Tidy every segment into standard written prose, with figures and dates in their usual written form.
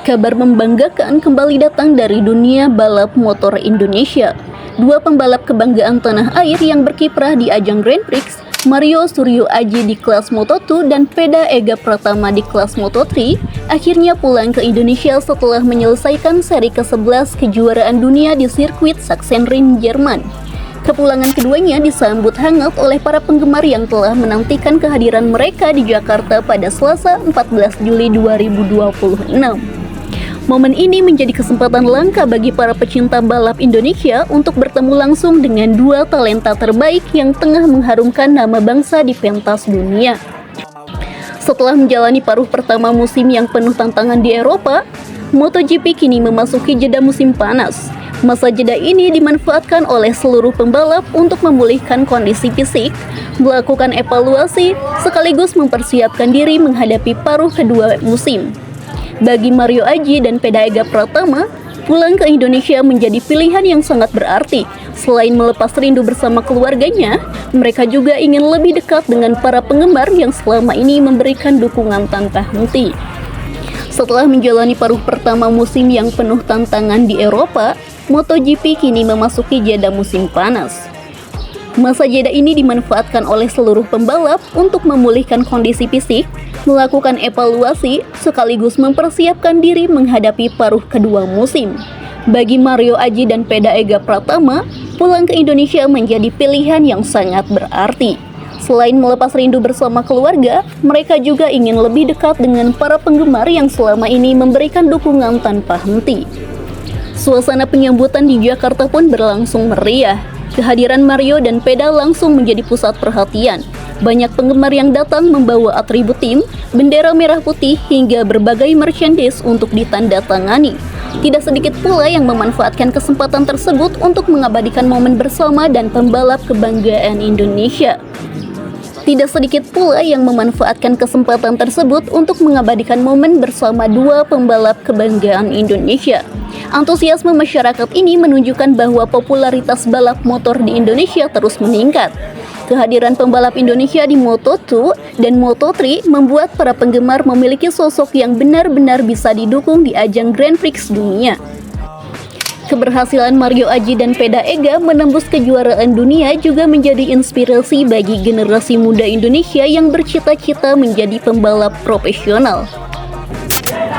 Kabar membanggakan kembali datang dari dunia balap motor Indonesia. Dua pembalap kebanggaan tanah air yang berkiprah di ajang Grand Prix, Mario Suryo Aji di kelas Moto2 dan Peda Ega Pratama di kelas Moto3, akhirnya pulang ke Indonesia setelah menyelesaikan seri ke-11 kejuaraan dunia di sirkuit Sachsenring, Jerman. Kepulangan keduanya disambut hangat oleh para penggemar yang telah menantikan kehadiran mereka di Jakarta pada Selasa 14 Juli 2026. Momen ini menjadi kesempatan langka bagi para pecinta balap Indonesia untuk bertemu langsung dengan dua talenta terbaik yang tengah mengharumkan nama bangsa di pentas dunia. Setelah menjalani paruh pertama musim yang penuh tantangan di Eropa, MotoGP kini memasuki jeda musim panas. Masa jeda ini dimanfaatkan oleh seluruh pembalap untuk memulihkan kondisi fisik, melakukan evaluasi, sekaligus mempersiapkan diri menghadapi paruh kedua musim. Bagi Mario Aji dan Peda Ega Pratama, pulang ke Indonesia menjadi pilihan yang sangat berarti. Selain melepas rindu bersama keluarganya, mereka juga ingin lebih dekat dengan para penggemar yang selama ini memberikan dukungan tanpa henti. Setelah menjalani paruh pertama musim yang penuh tantangan di Eropa, MotoGP kini memasuki jeda musim panas. Masa jeda ini dimanfaatkan oleh seluruh pembalap untuk memulihkan kondisi fisik, melakukan evaluasi, sekaligus mempersiapkan diri menghadapi paruh kedua musim. Bagi Mario Aji dan Peda Ega Pratama, pulang ke Indonesia menjadi pilihan yang sangat berarti. Selain melepas rindu bersama keluarga, mereka juga ingin lebih dekat dengan para penggemar yang selama ini memberikan dukungan tanpa henti. Suasana penyambutan di Jakarta pun berlangsung meriah. Kehadiran Mario dan Peda langsung menjadi pusat perhatian. Banyak penggemar yang datang membawa atribut tim, bendera merah putih, hingga berbagai merchandise untuk ditandatangani. Tidak sedikit pula yang memanfaatkan kesempatan tersebut untuk mengabadikan momen bersama dan pembalap kebanggaan Indonesia. Tidak sedikit pula yang memanfaatkan kesempatan tersebut untuk mengabadikan momen bersama dua pembalap kebanggaan Indonesia. Antusiasme masyarakat ini menunjukkan bahwa popularitas balap motor di Indonesia terus meningkat. Kehadiran pembalap Indonesia di Moto2 dan Moto3 membuat para penggemar memiliki sosok yang benar-benar bisa didukung di ajang Grand Prix dunia. Keberhasilan Mario Aji dan Peda Ega menembus kejuaraan dunia juga menjadi inspirasi bagi generasi muda Indonesia yang bercita-cita menjadi pembalap profesional.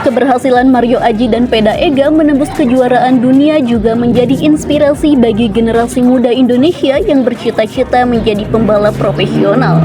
Keberhasilan Mario Aji dan Peda Ega menembus kejuaraan dunia juga menjadi inspirasi bagi generasi muda Indonesia yang bercita-cita menjadi pembalap profesional.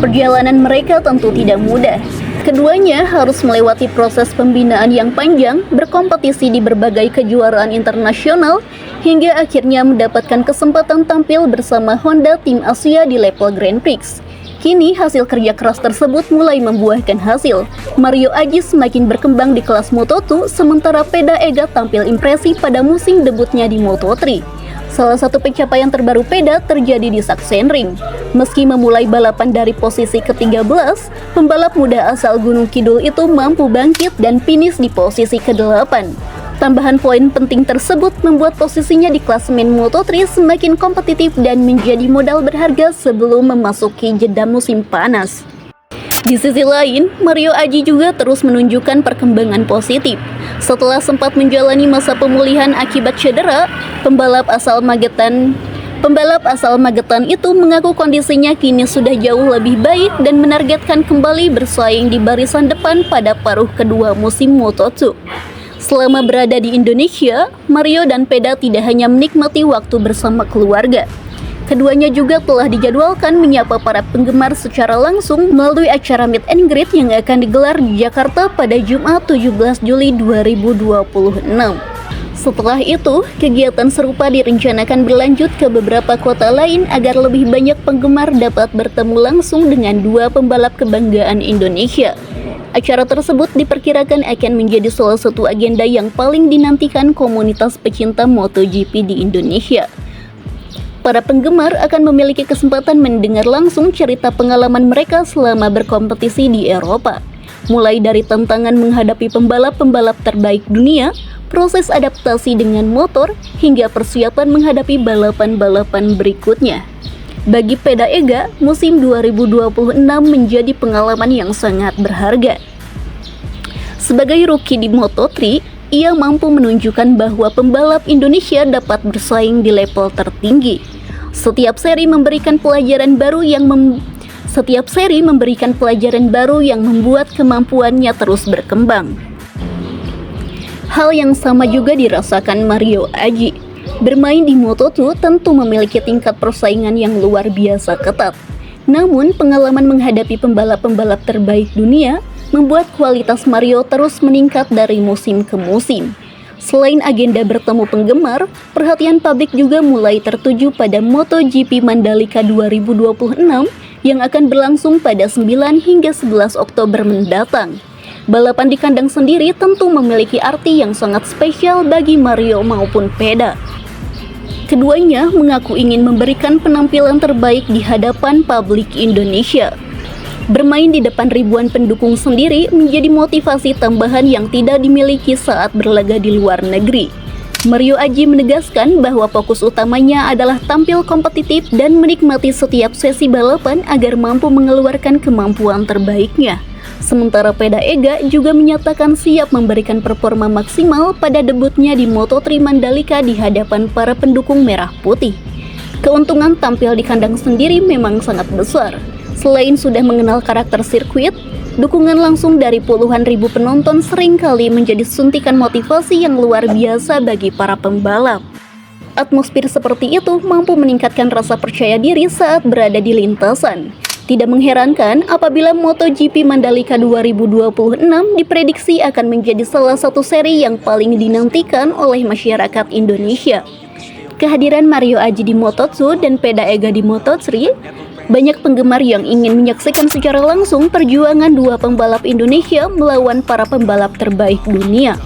Perjalanan mereka tentu tidak mudah. Keduanya harus melewati proses pembinaan yang panjang, berkompetisi di berbagai kejuaraan internasional, hingga akhirnya mendapatkan kesempatan tampil bersama Honda Tim Asia di level Grand Prix. Kini hasil kerja keras tersebut mulai membuahkan hasil. Mario Aji semakin berkembang di kelas Moto2, sementara Peda Ega tampil impresi pada musim debutnya di Moto3. Salah satu pencapaian terbaru Peda terjadi di Sachsenring. Meski memulai balapan dari posisi ke-13, pembalap muda asal Gunung Kidul itu mampu bangkit dan finish di posisi ke-8. Tambahan poin penting tersebut membuat posisinya di klasemen Moto3 semakin kompetitif dan menjadi modal berharga sebelum memasuki jeda musim panas. Di sisi lain, Mario Aji juga terus menunjukkan perkembangan positif. Setelah sempat menjalani masa pemulihan akibat cedera, pembalap asal Magetan itu mengaku kondisinya kini sudah jauh lebih baik dan menargetkan kembali bersaing di barisan depan pada paruh kedua musim Moto2. Selama berada di Indonesia, Mario dan Peda tidak hanya menikmati waktu bersama keluarga. Keduanya juga telah dijadwalkan menyapa para penggemar secara langsung melalui acara meet and greet yang akan digelar di Jakarta pada Jumat 17 Juli 2026. Setelah itu, kegiatan serupa direncanakan berlanjut ke beberapa kota lain agar lebih banyak penggemar dapat bertemu langsung dengan dua pembalap kebanggaan Indonesia. Acara tersebut diperkirakan akan menjadi salah satu agenda yang paling dinantikan komunitas pecinta MotoGP di Indonesia. Para penggemar akan memiliki kesempatan mendengar langsung cerita pengalaman mereka selama berkompetisi di Eropa. Mulai dari tantangan menghadapi pembalap-pembalap terbaik dunia, proses adaptasi dengan motor, hingga persiapan menghadapi balapan-balapan berikutnya. Bagi Peda Ega, musim 2026 menjadi pengalaman yang sangat berharga. Sebagai rookie di Moto3, ia mampu menunjukkan bahwa pembalap Indonesia dapat bersaing di level tertinggi. Setiap seri memberikan pelajaran baru yang membuat kemampuannya terus berkembang. Hal yang sama juga dirasakan Mario Aji. Bermain di Moto2 tentu memiliki tingkat persaingan yang luar biasa ketat. Namun, pengalaman menghadapi pembalap-pembalap terbaik dunia membuat kualitas Mario terus meningkat dari musim ke musim. Selain agenda bertemu penggemar, perhatian publik juga mulai tertuju pada MotoGP Mandalika 2026 yang akan berlangsung pada 9 hingga 11 Oktober mendatang. Balapan di kandang sendiri tentu memiliki arti yang sangat spesial bagi Mario maupun Peda. Keduanya mengaku ingin memberikan penampilan terbaik di hadapan publik Indonesia. Bermain di depan ribuan pendukung sendiri menjadi motivasi tambahan yang tidak dimiliki saat berlaga di luar negeri. Mario Aji menegaskan bahwa fokus utamanya adalah tampil kompetitif dan menikmati setiap sesi balapan agar mampu mengeluarkan kemampuan terbaiknya. Sementara Peda Ega juga menyatakan siap memberikan performa maksimal pada debutnya di Moto3 Mandalika di hadapan para pendukung merah putih. Keuntungan tampil di kandang sendiri memang sangat besar. Selain sudah mengenal karakter sirkuit, dukungan langsung dari puluhan ribu penonton seringkali menjadi suntikan motivasi yang luar biasa bagi para pembalap. Atmosfer seperti itu mampu meningkatkan rasa percaya diri saat berada di lintasan. Tidak mengherankan apabila MotoGP Mandalika 2026 diprediksi akan menjadi salah satu seri yang paling dinantikan oleh masyarakat Indonesia. Kehadiran Mario Aji di Moto2 dan Peda Ega di Moto3, banyak penggemar yang ingin menyaksikan secara langsung perjuangan dua pembalap Indonesia melawan para pembalap terbaik dunia.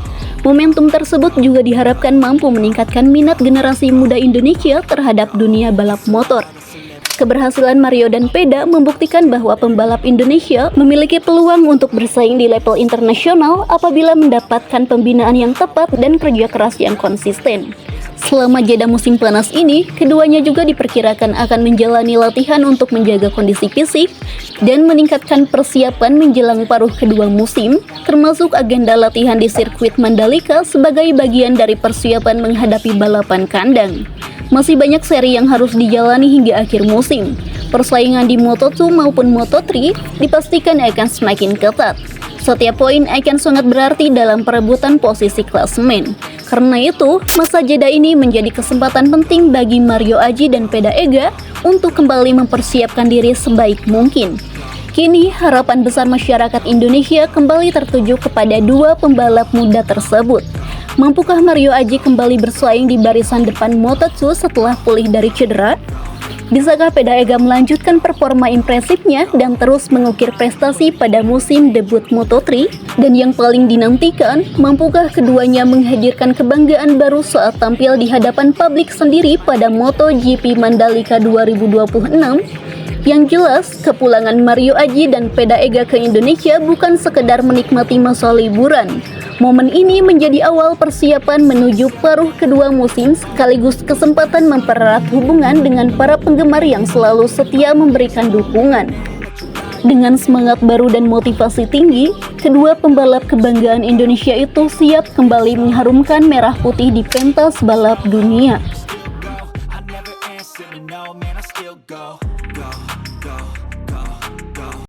Momentum tersebut juga diharapkan mampu meningkatkan minat generasi muda Indonesia terhadap dunia balap motor. Keberhasilan Mario dan Peda membuktikan bahwa pembalap Indonesia memiliki peluang untuk bersaing di level internasional apabila mendapatkan pembinaan yang tepat dan kerja keras yang konsisten. Selama jeda musim panas ini, keduanya juga diperkirakan akan menjalani latihan untuk menjaga kondisi fisik dan meningkatkan persiapan menjelang paruh kedua musim, termasuk agenda latihan di sirkuit Mandalika sebagai bagian dari persiapan menghadapi balapan kandang. Masih banyak seri yang harus dijalani hingga akhir musim. Persaingan di Moto2 maupun Moto3 dipastikan akan semakin ketat. Setiap poin akan sangat berarti dalam perebutan posisi klasemen. Karena itu, masa jeda ini menjadi kesempatan penting bagi Mario Aji dan Peda Ega untuk kembali mempersiapkan diri sebaik mungkin. Kini, harapan besar masyarakat Indonesia kembali tertuju kepada dua pembalap muda tersebut. Mampukah Mario Aji kembali bersaing di barisan depan Moto2 setelah pulih dari cedera? Bisakah Peda Ega melanjutkan performa impresifnya dan terus mengukir prestasi pada musim debut Moto3? Dan yang paling dinantikan, mampukah keduanya menghadirkan kebanggaan baru saat tampil di hadapan publik sendiri pada MotoGP Mandalika 2026? Yang jelas, kepulangan Mario Aji dan Peda Ega ke Indonesia bukan sekedar menikmati masa liburan. Momen ini menjadi awal persiapan menuju paruh kedua musim sekaligus kesempatan mempererat hubungan dengan para penggemar yang selalu setia memberikan dukungan. Dengan semangat baru dan motivasi tinggi, kedua pembalap kebanggaan Indonesia itu siap kembali mengharumkan merah putih di pentas balap dunia.